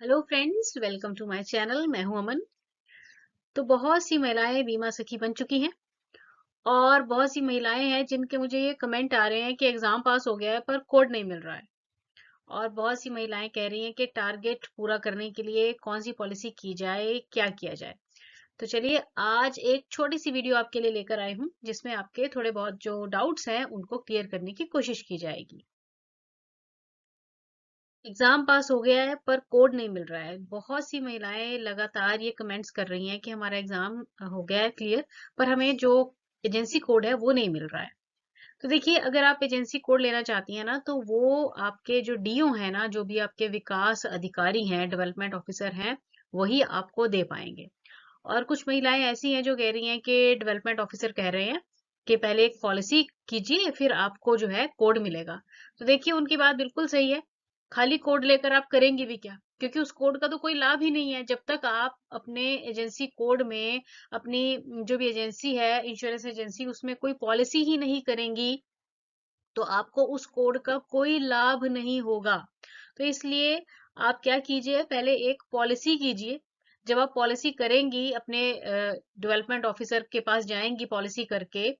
Hello friends, welcome to my channel. मैं हूं अमन। तो बहुत सी महिलाएं बीमा सखी बन चुकी हैं और बहुत सी महिलाएं हैं जिनके मुझे ये कमेंट आ रहे हैं कि एग्जाम पास हो गया है पर कोड नहीं मिल रहा है। और बहुत सी महिलाएं कह रही हैं कि टारगेट पूरा करने के लिए कौन सी पॉलिसी की जाए, क्या किया जाए। तो चलिए आज एक छोटी सी वीडियो आपके लिए लेकर आई हूं जिसमें आपके थोड़े बहुत जो डाउट्स हैं उनको क्लियर करने की कोशिश की जाएगी। एग्जाम पास हो गया है पर कोड नहीं मिल रहा है। बहुत सी महिलाएं लगातार ये कमेंट्स कर रही हैं कि हमारा एग्जाम हो गया है क्लियर, पर हमें जो एजेंसी कोड है वो नहीं मिल रहा है। तो देखिए, अगर आप एजेंसी कोड लेना चाहती हैं ना, तो वो आपके जो डीओ है ना, जो भी आपके विकास अधिकारी हैं, डेवलपमेंट ऑफिसर हैं, वही आपको दे पाएंगे। और कुछ महिलाएं ऐसी हैं जो कह रही हैं कि डेवलपमेंट ऑफिसर कह रहे हैं कि पहले एक पॉलिसी कीजिए फिर आपको जो है कोड मिलेगा। तो देखिए, उनकी बात बिल्कुल सही है। खाली कोड लेकर आप करेंगे भी क्या? क्योंकि उस कोड का तो कोई लाभ ही नहीं है जब तक आप अपने एजेंसी कोड में अपनी जो भी एजेंसी है, इंश्योरेंस एजेंसी, उसमें कोई पॉलिसी ही नहीं करेंगी, तो आपको उस कोड का कोई लाभ नहीं होगा। तो इसलिए आप क्या कीजिए, पहले एक पॉलिसी कीजिए। जब आप पॉलिसी करेंगी, अपने डेवलपमेंट ऑफिसर के पास जाएंगी पॉलिसी करके,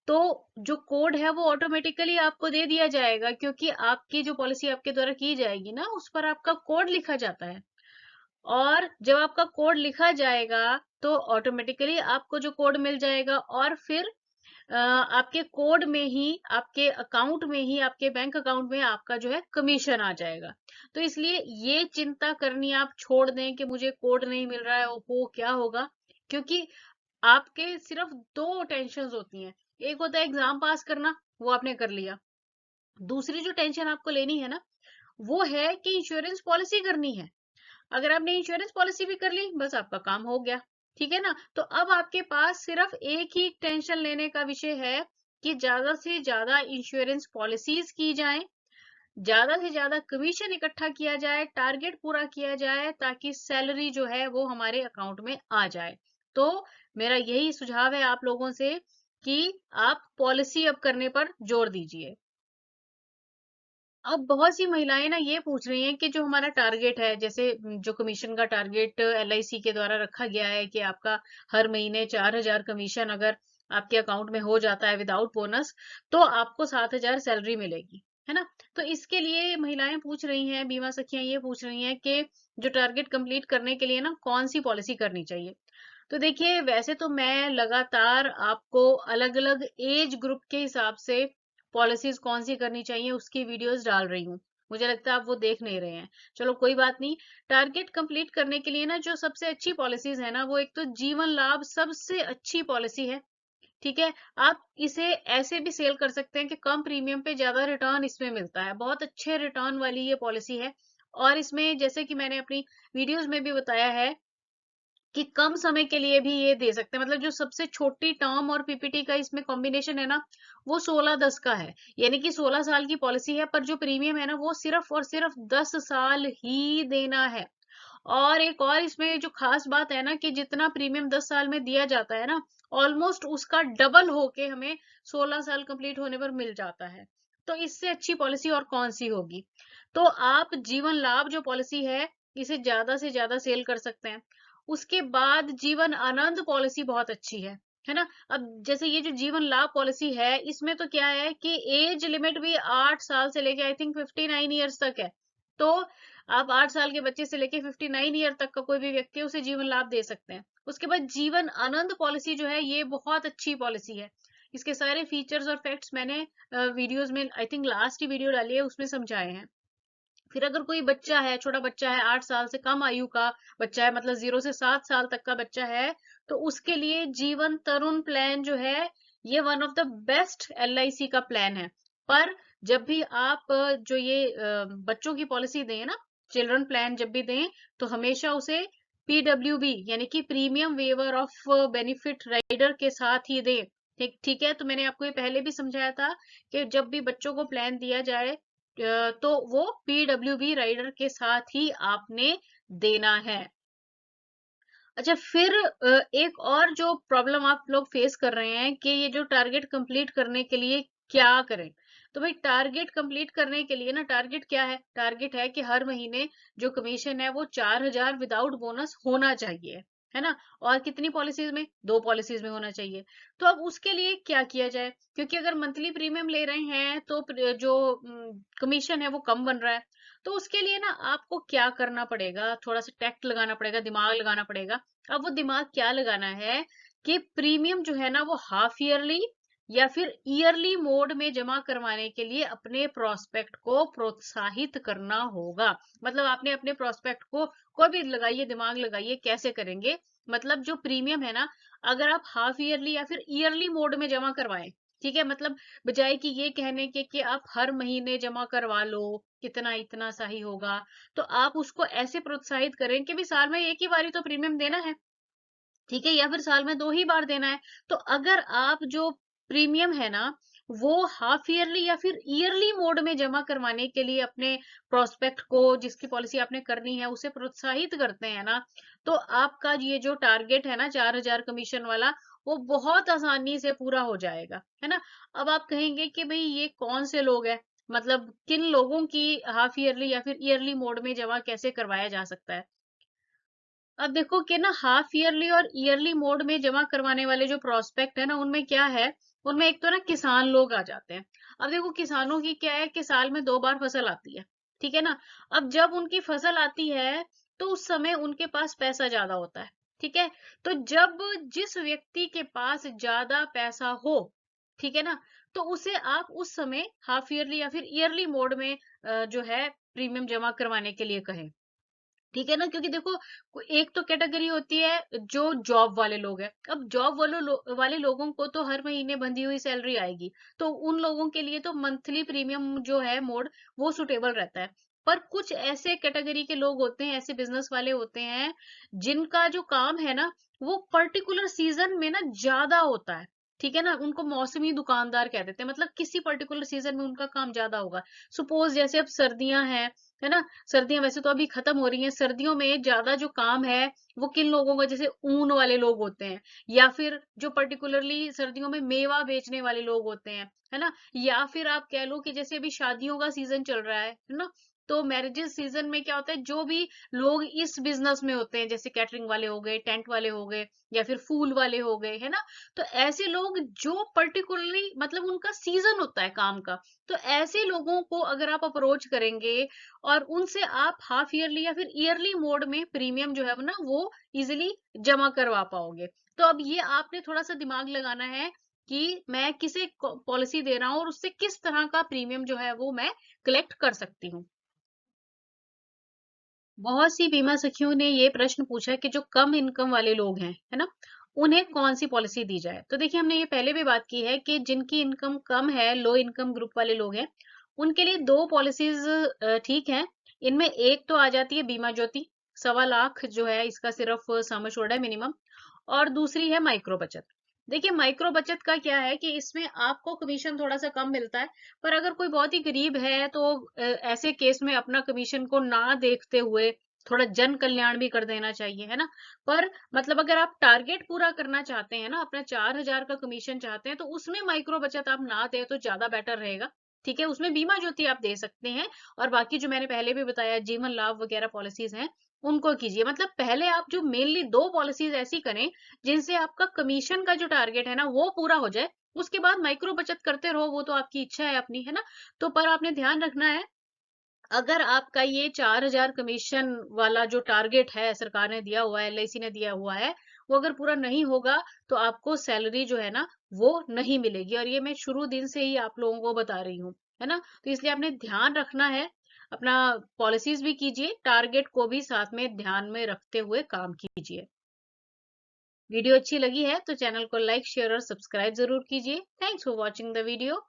तो जो कोड है वो ऑटोमेटिकली आपको दे दिया जाएगा, क्योंकि आपकी जो पॉलिसी आपके द्वारा की जाएगी ना, उस पर आपका कोड लिखा जाता है। और जब आपका कोड लिखा जाएगा तो ऑटोमेटिकली आपको जो कोड मिल जाएगा, और फिर आपके कोड में ही, आपके अकाउंट में ही, आपके बैंक अकाउंट में आपका जो है कमीशन आ जाएगा। तो इसलिए ये चिंता करनी आप छोड़ दें कि मुझे कोड नहीं मिल रहा है, हो क्या होगा। क्योंकि आपके सिर्फ दो टेंशन होती हैं। एक होता है एग्जाम पास करना, वो आपने कर लिया। दूसरी जो टेंशन आपको लेनी है ना, वो है कि इंश्योरेंस पॉलिसी करनी है। अगर आपने इंश्योरेंस पॉलिसी भी कर ली, बस आपका काम हो गया। ठीक है ना? तो अब आपके पास सिर्फ एक ही टेंशन लेने का विषय है कि ज्यादा से ज्यादा इंश्योरेंस पॉलिसीज की जाएं, ज्यादा से ज्यादा कमीशन इकट्ठा किया जाए, टारगेट पूरा किया जाए, ताकि सैलरी जो है वो हमारे अकाउंट में आ जाए। तो मेरा यही सुझाव है आप लोगों से कि आप पॉलिसी अब करने पर जोर दीजिए। अब बहुत सी महिलाएं ना ये पूछ रही हैं कि जो हमारा टारगेट है, जैसे जो कमीशन का टारगेट एलआईसी के द्वारा रखा गया है कि आपका हर महीने 4,000 कमीशन अगर आपके अकाउंट में हो जाता है विदाउट बोनस, तो आपको 7,000 सैलरी मिलेगी, है ना? तो इसके लिए महिलाएं पूछ रही हैं, बीमा सखियां ये पूछ रही हैं कि जो टारगेट कंप्लीट करने के लिए ना कौन सी पॉलिसी करनी चाहिए। तो देखिए, वैसे तो मैं लगातार आपको अलग अलग एज ग्रुप के हिसाब से पॉलिसीज कौन सी करनी चाहिए उसकी वीडियोस डाल रही हूँ। मुझे लगता है आप वो देख नहीं रहे हैं। चलो कोई बात नहीं। टारगेट कंप्लीट करने के लिए ना जो सबसे अच्छी पॉलिसीज है ना, वो एक तो जीवन लाभ सबसे अच्छी पॉलिसी है। ठीक है? आप इसे ऐसे भी सेल कर सकते हैं कि कम प्रीमियम पे ज्यादा रिटर्न इसमें मिलता है। बहुत अच्छे रिटर्न वाली ये पॉलिसी है। और इसमें जैसे कि मैंने अपनी वीडियोस में भी बताया है कि कम समय के लिए भी ये दे सकते हैं। मतलब जो सबसे छोटी टर्म और पीपीटी का इसमें कॉम्बिनेशन है ना, वो 16-10 का है। यानी कि 16 साल की पॉलिसी है, पर जो प्रीमियम है ना, वो सिर्फ और सिर्फ 10 साल ही देना है। और एक और इसमें जो खास बात है ना, कि जितना प्रीमियम 10 साल में दिया जाता है ना, ऑलमोस्ट उसका डबल होके हमें 16 साल कंप्लीट होने पर मिल जाता है। तो इससे अच्छी पॉलिसी और कौन सी होगी? तो आप जीवन लाभ जो पॉलिसी है, इसे ज्यादा से ज्यादा सेल कर सकते हैं। उसके बाद जीवन आनंद पॉलिसी बहुत अच्छी है ना? अब जैसे ये जो जीवन लाभ पॉलिसी है, इसमें तो क्या है कि एज लिमिट भी 8 साल से लेके आई थिंक 59 ईयर्स तक है। तो आप 8 साल के बच्चे से लेके 59 ईयर तक का कोई भी व्यक्ति उसे जीवन लाभ दे सकते हैं। उसके बाद जीवन आनंद पॉलिसी जो है, ये बहुत अच्छी पॉलिसी है। इसके सारे फीचर्स और फैक्ट्स मैंने वीडियोस में I think last he video डाली है उसमें समझाए हैं। फिर अगर कोई बच्चा है, छोटा बच्चा है, 8 साल से कम आयु का बच्चा है, मतलब 0 से 7 साल तक का बच्चा है, तो उसके लिए जीवन तरुण प्लान जो है, ये one of the best LIC का प्लान है। पर जब भी आप जो ये बच्चों की पॉलिसी दें ना, चिल्ड्रन प्लान जब भी दें, तो हमेशा उसे पीडब्ल्यूबी यानी कि premium waiver of benefit rider के साथ ही दें। ठीक ठीक है? तो मैंने आपको ये पहले भी समझाया था कि जब भी बच्चों को प्लान दिया जाए, तो वो पीडब्ल्यूबी राइडर के साथ ही आपने देना है। अच्छा, फिर एक और जो प्रॉब्लम आप लोग फेस कर रहे हैं कि ये जो टारगेट कंप्लीट करने के लिए क्या करें। तो भाई टारगेट कंप्लीट करने के लिए ना, टारगेट क्या है, टारगेट है कि हर महीने जो कमीशन है वो 4,000 विदाउट बोनस होना चाहिए, है ना। और कितनी पॉलिसीज में, 2 पॉलिसीज में होना चाहिए। तो अब उसके लिए क्या किया जाए, क्योंकि अगर मंथली प्रीमियम ले रहे हैं तो जो कमीशन है वो कम बन रहा है। तो उसके लिए ना आपको क्या करना पड़ेगा, थोड़ा सा टैक्ट लगाना पड़ेगा, दिमाग लगाना पड़ेगा। अब वो दिमाग क्या लगाना है कि प्रीमियम जो है ना वो हाफ ईयरली या फिर ईयरली मोड में जमा करवाने के लिए अपने प्रोस्पेक्ट को प्रोत्साहित करना होगा। मतलब आपने अपने प्रोस्पेक्ट को भी लगाइए, दिमाग लगाइए कैसे करेंगे। मतलब जो प्रीमियम है ना, अगर आप हाफ ईयरली या फिर ईयरली मोड में जमा करवाएं, ठीक है, मतलब बजाय कि ये कहने के कि आप हर महीने जमा करवा लो, कितना इतना सा ही होगा, तो आप उसको ऐसे प्रोत्साहित करें कि भी साल में एक ही बारी तो प्रीमियम देना है, ठीक है, या फिर साल में 2 ही बार देना है। तो अगर आप जो प्रीमियम है ना वो हाफ ईयरली या फिर ईयरली मोड में जमा करवाने के लिए अपने प्रोस्पेक्ट को, जिसकी पॉलिसी आपने करनी है, उसे प्रोत्साहित करते हैं ना, तो आपका ये जो टारगेट है ना 4,000 कमीशन वाला, वो बहुत आसानी से पूरा हो जाएगा, है ना। अब आप कहेंगे कि भाई ये कौन से लोग हैं, मतलब किन लोगों की हाफ ईयरली या फिर ईयरली मोड में जमा कैसे करवाया जा सकता है। अब देखो कि ना हाफ ईयरली और ईयरली मोड में जमा करवाने वाले जो प्रोस्पेक्ट है ना, उनमें क्या है, उनमें एक तो ना किसान लोग आ जाते हैं। अब देखो किसानों की क्या है कि साल में 2 बार फसल आती है, ठीक है ना। अब जब उनकी फसल आती है तो उस समय उनके पास पैसा ज्यादा होता है, ठीक है। तो जब जिस व्यक्ति के पास ज्यादा पैसा हो, ठीक है ना, तो उसे आप उस समय हाफ ईयरली या फिर ईयरली मोड में जो है प्रीमियम जमा करवाने के लिए कहें, ठीक है ना। क्योंकि देखो एक तो कैटेगरी होती है जो जॉब वाले लोग हैं। अब जॉब वाले लोगों को तो हर महीने बंधी हुई सैलरी आएगी, तो उन लोगों के लिए तो मंथली प्रीमियम जो है मोड वो सुटेबल रहता है। पर कुछ ऐसे कैटेगरी के लोग होते हैं, ऐसे बिजनेस वाले होते हैं जिनका जो काम है ना वो पर्टिकुलर सीजन में ना ज्यादा होता है, ठीक है ना। उनको मौसमी दुकानदार कह देते हैं, मतलब किसी पर्टिकुलर सीजन में उनका काम ज्यादा होगा। सपोज जैसे अब सर्दियां हैं, है ना, सर्दियां वैसे तो अभी खत्म हो रही हैं, सर्दियों में ज्यादा जो काम है वो किन लोगों का, जैसे ऊन वाले लोग होते हैं, या फिर जो पर्टिकुलरली सर्दियों में मेवा बेचने वाले लोग होते हैं, है ना। या फिर आप कह लो कि जैसे अभी शादियों का सीजन चल रहा है ना, तो मैरिजेस सीजन में क्या होता है, जो भी लोग इस बिजनेस में होते हैं, जैसे कैटरिंग वाले हो गए, टेंट वाले हो गए, या फिर फूल वाले हो गए, है ना। तो ऐसे लोग जो पर्टिकुलरली मतलब उनका सीजन होता है काम का, तो ऐसे लोगों को अगर आप अप्रोच करेंगे और उनसे आप हाफ ईयरली या फिर ईयरली मोड में प्रीमियम जो है ना वो इजिली जमा करवा पाओगे। तो अब ये आपने थोड़ा सा दिमाग लगाना है कि मैं किसे पॉलिसी दे रहा हूँ और उससे किस तरह का प्रीमियम जो है वो मैं कलेक्ट कर सकती हूँ। बहुत सी बीमा सखियों ने ये प्रश्न पूछा कि जो कम इनकम वाले लोग हैं, है ना, उन्हें कौन सी पॉलिसी दी जाए। तो देखिए हमने ये पहले भी बात की है कि जिनकी इनकम कम है, लो इनकम ग्रुप वाले लोग हैं, उनके लिए 2 पॉलिसीज ठीक है। इनमें एक तो आ जाती है बीमा ज्योति, 1.25 लाख जो है इसका सिर्फ सम एश्योर्ड है मिनिमम। और दूसरी है माइक्रो बचत। देखिए माइक्रो बचत का क्या है कि इसमें आपको कमीशन थोड़ा सा कम मिलता है, पर अगर कोई बहुत ही गरीब है तो ऐसे केस में अपना कमीशन को ना देखते हुए थोड़ा जन कल्याण भी कर देना चाहिए, है ना। पर मतलब अगर आप टारगेट पूरा करना चाहते हैं ना, अपना 4,000 का कमीशन चाहते हैं, तो उसमें माइक्रो बचत आप ना दे तो ज्यादा बेटर रहेगा, ठीक है। उसमें बीमा ज्योति आप दे सकते हैं, और बाकी जो मैंने पहले भी बताया जीवन लाभ वगैरह पॉलिसीज हैं उनको कीजिए। मतलब पहले आप जो मेनली 2 पॉलिसीज ऐसी करें जिनसे आपका कमीशन का जो टारगेट है ना वो पूरा हो जाए, उसके बाद माइक्रो बचत करते रहो, वो तो आपकी इच्छा है अपनी, है ना। तो पर आपने ध्यान रखना है, अगर आपका ये 4,000 कमीशन वाला जो टारगेट है सरकार ने दिया हुआ है, एलआईसी ने दिया हुआ है, वो अगर पूरा नहीं होगा तो आपको सैलरी जो है ना वो नहीं मिलेगी। और ये मैं शुरू दिन से ही आप लोगों को बता रही हूँ, है ना। तो इसलिए आपने ध्यान रखना है, अपना पॉलिसीज भी कीजिए, टारगेट को भी साथ में ध्यान में रखते हुए काम कीजिए। वीडियो अच्छी लगी है तो चैनल को लाइक शेयर और सब्सक्राइब जरूर कीजिए। Thanks for watching the video.